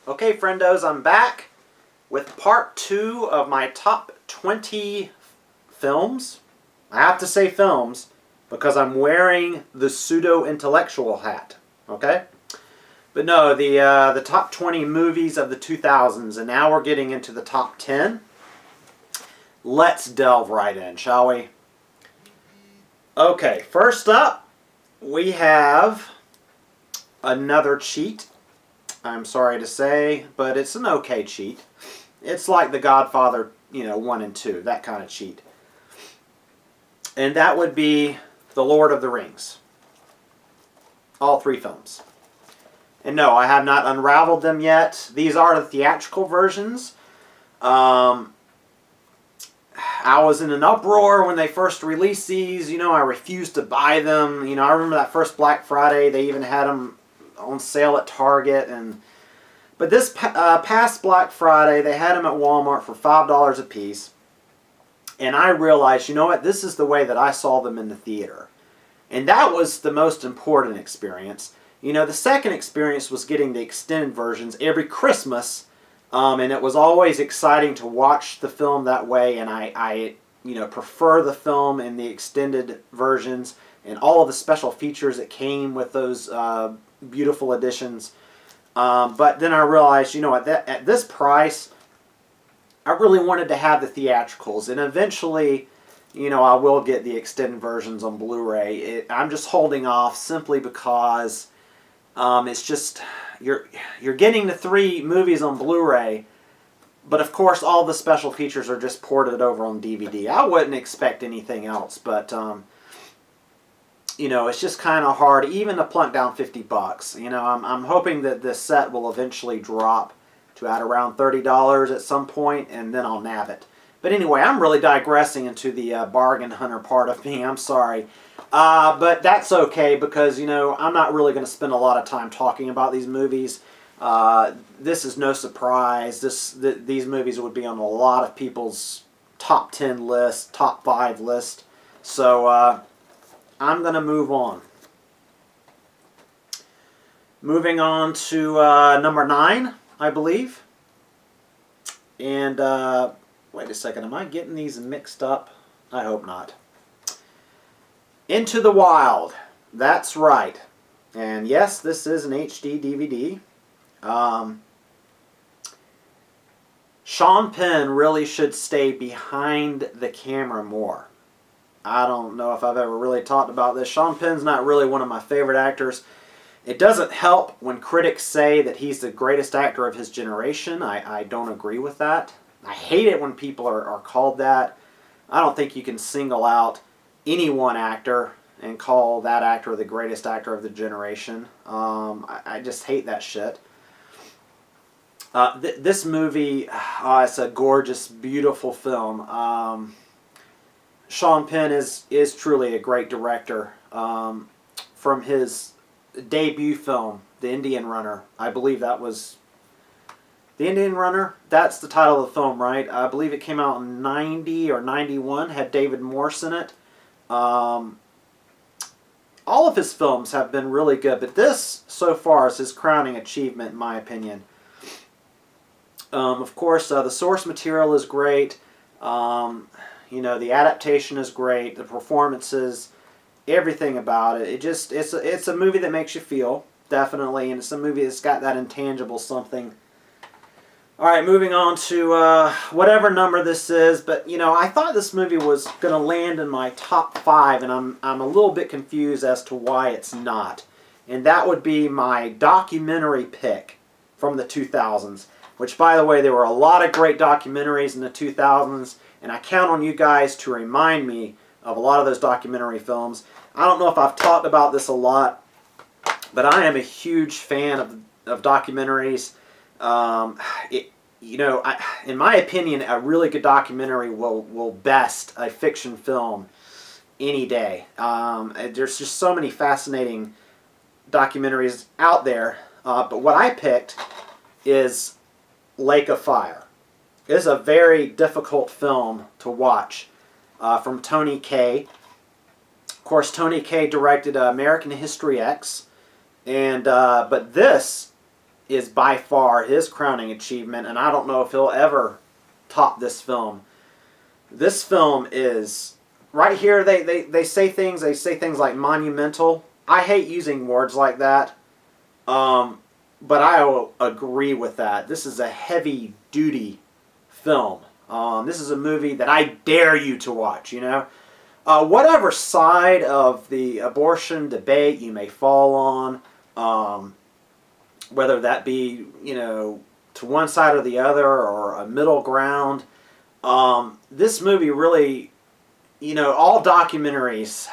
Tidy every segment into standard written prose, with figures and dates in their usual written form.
Okay, friendos, I'm back with part 2 of my top 20 films. I have to say films because I'm wearing the pseudo-intellectual hat, okay? But no, the top 20 movies of the 2000s, and now we're getting into the top 10. Let's delve right in, shall we? Okay, first up, we have another cheat. I'm sorry to say, but it's an okay cheat. It's like The Godfather, 1 and 2, that kind of cheat. And that would be The Lord of the Rings. All 3 films. And no, I have not unraveled them yet. These are the theatrical versions. I was in an uproar when they first released these. I refused to buy them. I remember that first Black Friday, they even had them on sale at Target, but this past Black Friday they had them at Walmart for $5 a piece, and I realized, you know what, this is the way that I saw them in the theater, and that was the most important experience. The second experience was getting the extended versions every Christmas, and it was always exciting to watch the film that way, and I prefer the film in the extended versions and all of the special features that came with those beautiful editions. But then I realized, at this price, I really wanted to have the theatricals, and eventually, I will get the extended versions on Blu-ray. I'm just holding off simply because it's just you're getting the 3 movies on Blu-ray, but of course all the special features are just ported over on DVD. I wouldn't expect anything else, but it's just kind of hard even to plunk down $50. I'm hoping that this set will eventually drop to at around $30 at some point, and then I'll nab it. But anyway, I'm really digressing into the bargain hunter part of me. I'm sorry. But that's okay because, I'm not really going to spend a lot of time talking about these movies. This is no surprise. These movies would be on a lot of people's top 10 list, top 5 list. So, I'm going to move on. Moving on to number 9, I believe. And, wait a second, am I getting these mixed up? I hope not. Into the Wild. That's right. And yes, this is an HD DVD. Sean Penn really should stay behind the camera more. I don't know if I've ever really talked about this. Sean Penn's not really one of my favorite actors. It doesn't help when critics say that he's the greatest actor of his generation. I don't agree with that. I hate it when people are called that. I don't think you can single out any one actor and call that actor the greatest actor of the generation. I just hate that shit. This movie, it's a gorgeous, beautiful film. Sean Penn is truly a great director. From his debut film, The Indian Runner, I believe that was The Indian Runner. That's the title of the film, right? I believe it came out in 90 or 91, had David Morse in it. All of his films have been really good, but this, so far, is his crowning achievement, in my opinion. Of course, the source material is great. The adaptation is great. The performances, everything about it. It's a movie that makes you feel, definitely, and it's a movie that's got that intangible something. All right, moving on to whatever number this is, but I thought this movie was going to land in my top 5, and I'm a little bit confused as to why it's not. And that would be my documentary pick from the 2000s, which, by the way, there were a lot of great documentaries in the 2000s, and I count on you guys to remind me of a lot of those documentary films. I don't know if I've talked about this a lot, but I am a huge fan of documentaries. In my opinion, a really good documentary will best a fiction film any day. There's just so many fascinating documentaries out there, but what I picked is Lake of Fire. It is a very difficult film to watch, from Tony Kaye. Of course, Tony Kaye directed American History X, and but this is by far his crowning achievement, and I don't know if he'll ever top this film. This film is right here. They say things. They say things like monumental. I hate using words like that, but I will agree with that. This is a heavy duty film. This is a movie that I dare you to watch. You know, whatever side of the abortion debate you may fall on, whether that be, you know, to one side or the other or a middle ground. This movie really, you know, all documentaries,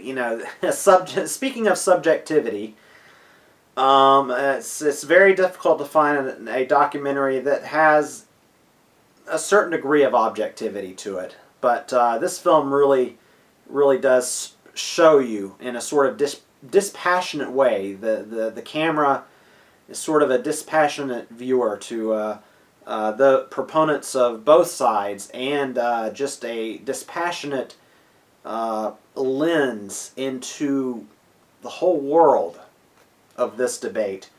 you know, speaking of subjectivity, it's very difficult to find a documentary that has a certain degree of objectivity to it. But this film really does show you in a sort of dispassionate way. The camera is sort of a dispassionate viewer to the proponents of both sides, and just a dispassionate lens into the whole world of this debate.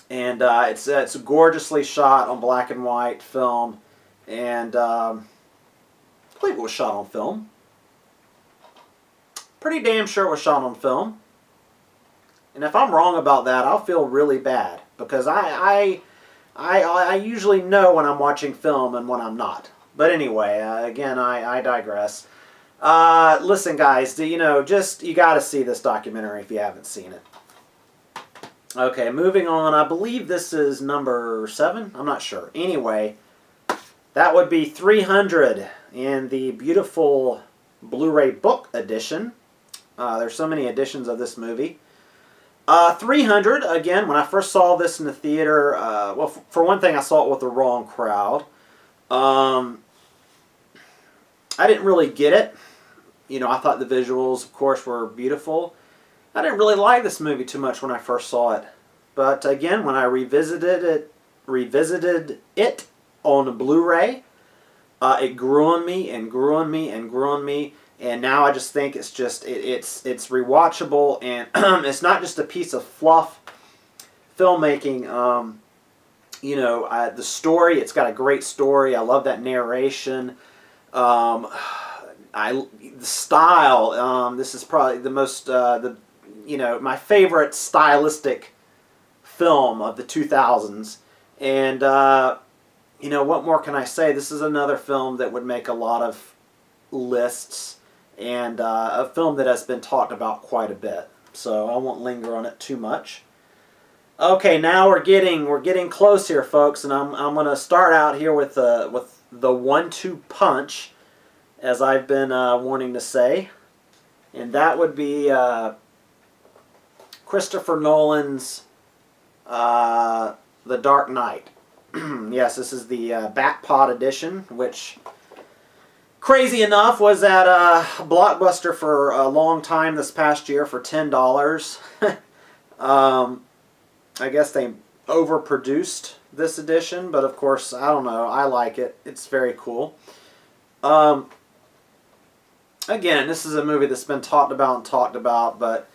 And it's gorgeously shot on black and white film, and I believe it was shot on film. Pretty damn sure it was shot on film. And if I'm wrong about that, I'll feel really bad, because I usually know when I'm watching film and when I'm not. But anyway, again, I digress. Listen, guys, you know, you got to see this documentary if you haven't seen it. Okay, moving on. I believe this is number 7. I'm not sure. Anyway, that would be 300 in the beautiful Blu-ray book edition. There's so many editions of this movie. 300, again, when I first saw this in the theater, well, for one thing, I saw it with the wrong crowd. I didn't really get it. You know, I thought the visuals, of course, were beautiful. I didn't really like this movie too much when I first saw it. But again, when I revisited it on Blu-ray, it grew on me and grew on me and grew on me. And now I just think it's rewatchable, and it's not just a piece of fluff filmmaking. You know, the story, it's got a great story. I love that narration. The style. This is probably the most you know, my favorite stylistic film of the 2000s. And you know, what more can I say? This is another film that would make a lot of lists. And a film that has been talked about quite a bit, so I won't linger on it too much. Okay, now we're getting close here, folks, and I'm going to start out here with the 1-2 punch, as I've been wanting to say, and that would be Christopher Nolan's The Dark Knight. Yes, this is the Bat Pod edition, which, crazy enough, was at Blockbuster for a long time this past year for $10. I guess they overproduced this edition, but of course, I don't know. I like it. It's very cool. Again, this is a movie that's been talked about, but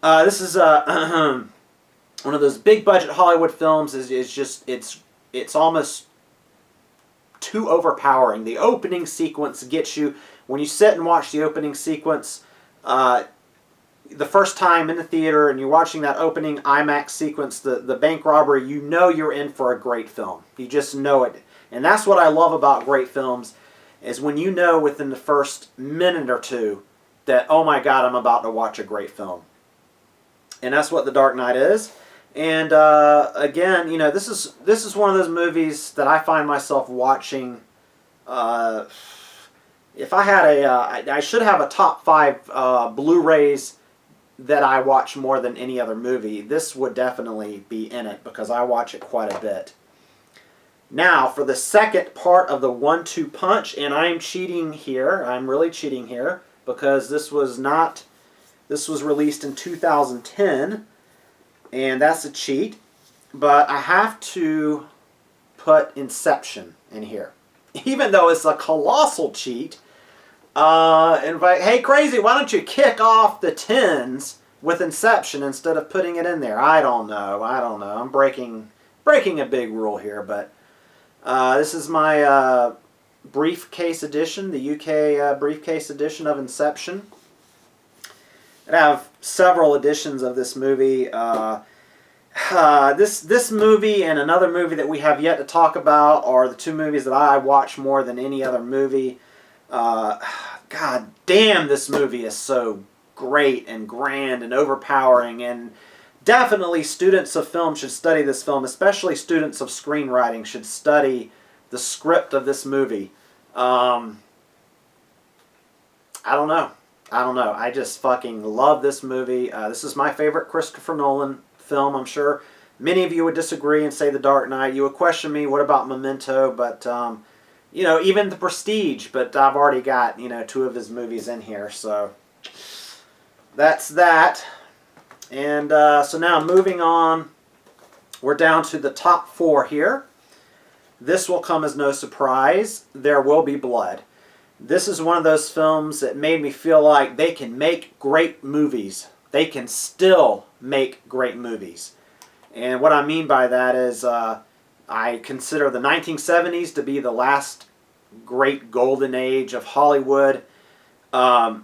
this is one of those big budget Hollywood films. It's almost too overpowering. The opening sequence gets you. When you sit and watch the opening sequence, the first time in the theater, and you're watching that opening IMAX sequence, the bank robbery, you know you're in for a great film. You just know it. And that's what I love about great films, is when you know within the first minute or two that, oh my God, I'm about to watch a great film. And that's what The Dark Knight is. And again, you know, this is one of those movies that I find myself watching. If I had I should have a top 5 Blu-rays that I watch more than any other movie. This would definitely be in it, because I watch it quite a bit. Now, for the second part of the 1-2 punch, and I'm cheating here. I'm really cheating here, because this was released in 2010. And that's a cheat, but I have to put Inception in here. Even though it's a colossal cheat, hey Crazy, why don't you kick off the 10s with Inception instead of putting it in there. I don't know. I'm breaking a big rule here, but this is my briefcase edition, the UK briefcase edition of Inception. I have several editions of this movie. This movie and another movie that we have yet to talk about are the two movies that I watch more than any other movie. God damn, this movie is so great and grand and overpowering, and definitely students of film should study this film, especially students of screenwriting should study the script of this movie. I don't know. I just fucking love this movie. This is my favorite Christopher Nolan film. I'm sure many of you would disagree and say The Dark Knight. You would question me, what about Memento? But, you know, even The Prestige. But I've already got, you know, 2 of his movies in here. So that's that. And so now moving on, we're down to the top 4 here. This will come as no surprise. There Will Be Blood. This is one of those films that made me feel like they can make great movies. They can still make great movies. And what I mean by that is I consider the 1970s to be the last great golden age of Hollywood. And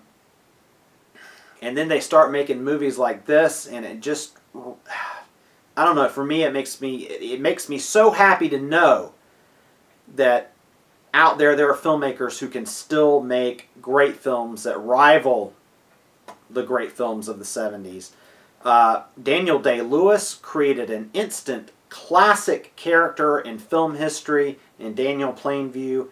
then they start making movies like this, and it just, I don't know, for me it makes me so happy to know that out there are filmmakers who can still make great films that rival the great films of the 70s. Daniel Day-Lewis created an instant classic character in film history in Daniel Plainview.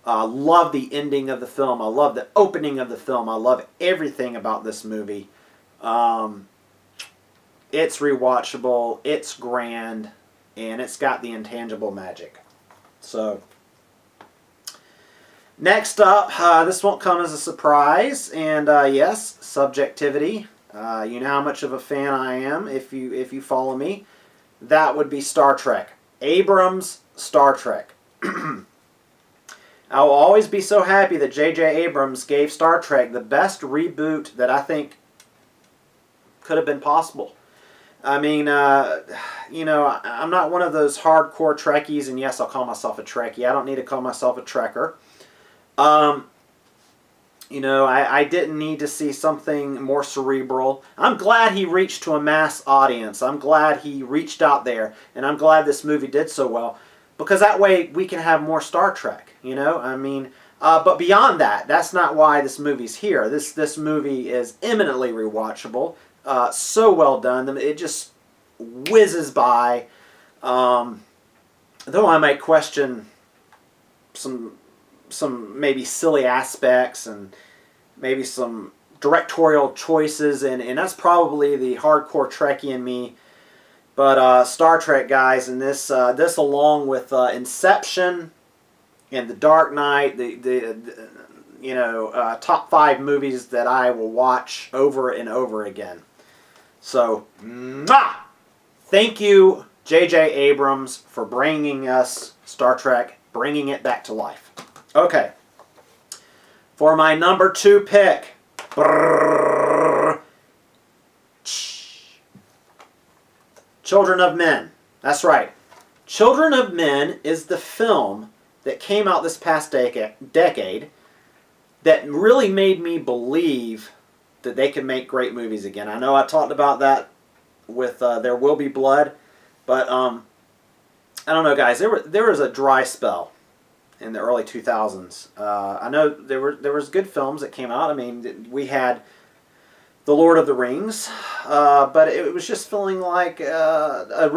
Love the ending of the film. I love the opening of the film. I love everything about this movie. It's rewatchable, it's grand, and it's got the intangible magic. So, next up, this won't come as a surprise, and yes, subjectivity. You know how much of a fan I am if you follow me. That would be Star Trek. Abrams' Star Trek. I will always be so happy that J.J. Abrams gave Star Trek the best reboot that I think could have been possible. I mean, you know, I'm not one of those hardcore Trekkies, and yes, I'll call myself a Trekkie. I don't need to call myself a Trekker. You know, I didn't need to see something more cerebral. I'm glad he reached to a mass audience. I'm glad he reached out there, and I'm glad this movie did so well, because that way we can have more Star Trek, you know? I mean, but beyond that, that's not why this movie's here. This movie is eminently rewatchable. So well done. It just whizzes by. Though I might question some maybe silly aspects and maybe some directorial choices, and that's probably the hardcore Trekkie in me. But Star Trek, guys, and this along with Inception and The Dark Knight, the you know, top 5 movies that I will watch over and over again. So, thank you, J.J. Abrams, for bringing us Star Trek, bringing it back to life. Okay, for my number 2 pick, Children of Men. That's right. Children of Men is the film that came out this past decade that really made me believe that they can make great movies again. I know I talked about that with There Will Be Blood, but I don't know, guys. There was a dry spell in the early 2000s. I know there was good films that came out. I mean, we had The Lord of the Rings, but it was just feeling like a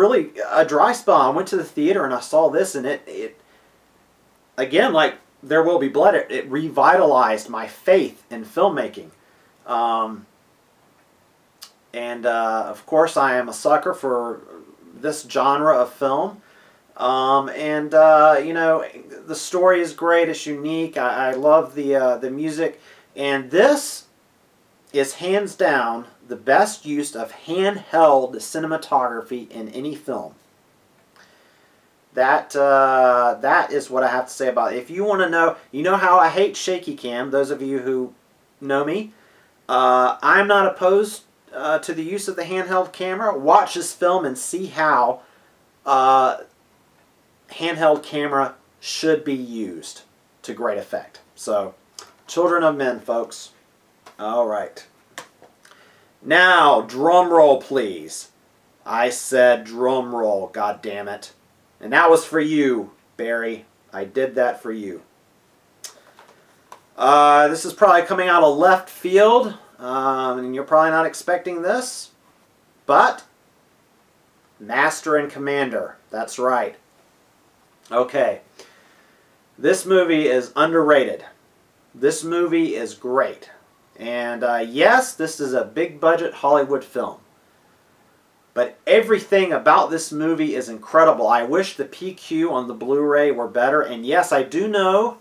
dry spell. I went to the theater and I saw this, and it again, like There Will Be Blood, it revitalized my faith in filmmaking. Of course, I am a sucker for this genre of film. You know, the story is great. It's unique. I love the music. And this is hands down the best use of handheld cinematography in any film. That is what I have to say about it. If you want to know, you know how I hate shaky cam, those of you who know me. I'm not opposed to the use of the handheld camera, watch this film and see how handheld camera should be used to great effect. So, Children of Men, folks. All right. Now, drum roll, please. I said drum roll, God damn it. And that was for you, Barry. I did that for you. This is probably coming out of left field, and you're probably not expecting this, but Master and Commander. That's right. Okay. This movie is underrated. This movie is great. And yes, this is a big budget Hollywood film. But everything about this movie is incredible. I wish the PQ on the Blu-ray were better. And yes, I do know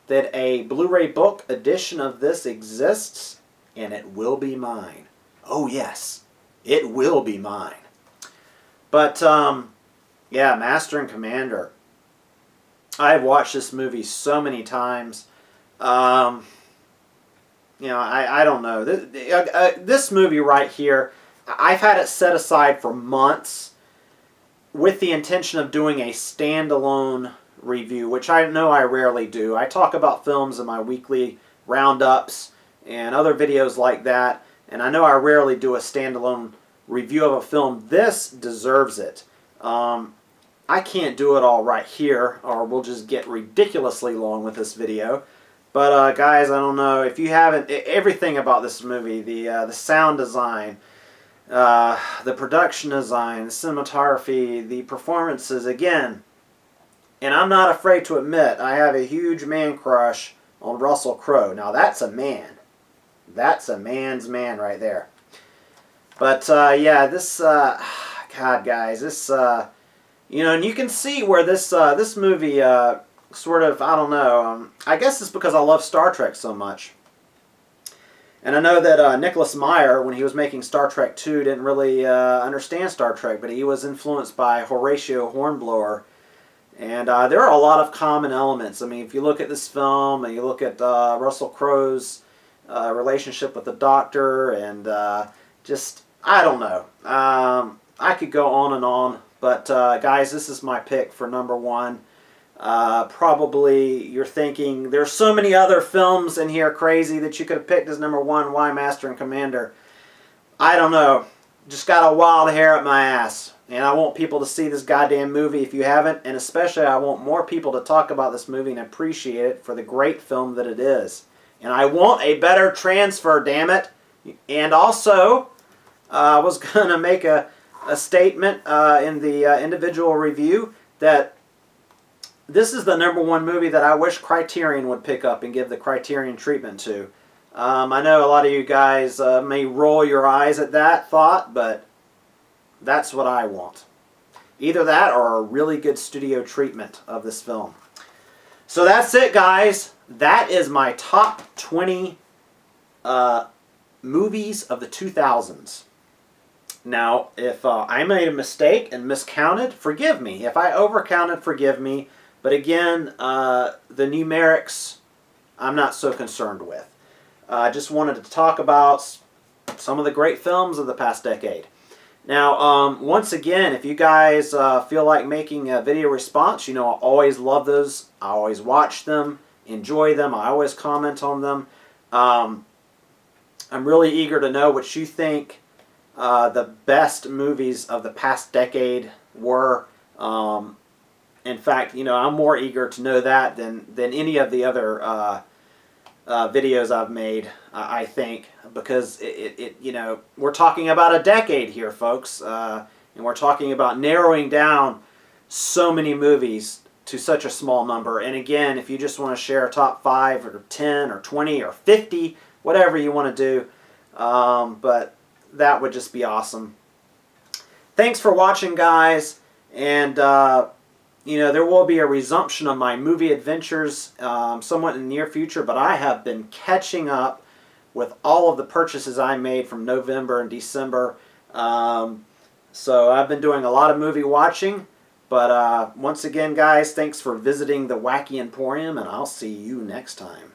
that a Blu-ray book edition of this exists, and it will be mine. Oh yes, it will be mine. But, yeah, Master and Commander. I've watched this movie so many times. You know, I don't know. This movie right here, I've had it set aside for months with the intention of doing a standalone review, which I know I rarely do. I talk about films in my weekly roundups and other videos like that, and I know I rarely do a standalone review of a film. This deserves it. I can't do it all right here, or we'll just get ridiculously long with this video. But guys, I don't know if you haven't. Everything about this movie, the sound design, the production design, the cinematography, the performances, again. And I'm not afraid to admit, I have a huge man crush on Russell Crowe. Now that's a man. That's a man's man right there. But yeah, this God, guys, this you know, and you can see where this this movie sort of, I don't know. I guess it's because I love Star Trek so much. And I know that Nicholas Meyer, when he was making Star Trek II, didn't really understand Star Trek, but he was influenced by Horatio Hornblower. And there are a lot of common elements. I mean, if you look at this film, and you look at Russell Crowe's relationship with the Doctor, and just, I don't know. I could go on and on, but guys, this is my pick for number one. Probably you're thinking, there's so many other films in here crazy that you could have picked as number one. Why Master and Commander? I don't know. Just got a wild hair up my ass. And I want people to see this goddamn movie if you haven't. And especially I want more people to talk about this movie and appreciate it for the great film that it is. And I want a better transfer, damn it. And also, I was going to make a statement in the individual review that this is the number one movie that I wish Criterion would pick up and give the Criterion treatment to. I know a lot of you guys may roll your eyes at that thought, but that's what I want. Either that or a really good studio treatment of this film. So that's it, guys. That is my top 20 movies of the 2000s. Now, if I made a mistake and miscounted, forgive me. If I overcounted, forgive me. But again, the numerics, I'm not so concerned with. I just wanted to talk about some of the great films of the past decade. Now, once again, if you guys feel like making a video response, you know, I always love those. I always watch them, enjoy them. I always comment on them. I'm really eager to know what you think the best movies of the past decade were. In fact, you know, I'm more eager to know that than any of the other videos I've made, I think, because it you know, we're talking about a decade here, folks, and we're talking about narrowing down so many movies to such a small number. And again, if you just want to share a top 5 or 10 or 20 or 50, whatever you want to do, but that would just be awesome. Thanks for watching, guys, and you know, there will be a resumption of my movie adventures somewhat in the near future, but I have been catching up with all of the purchases I made from November and December. So I've been doing a lot of movie watching, but once again, guys, thanks for visiting the Wacky Emporium, and I'll see you next time.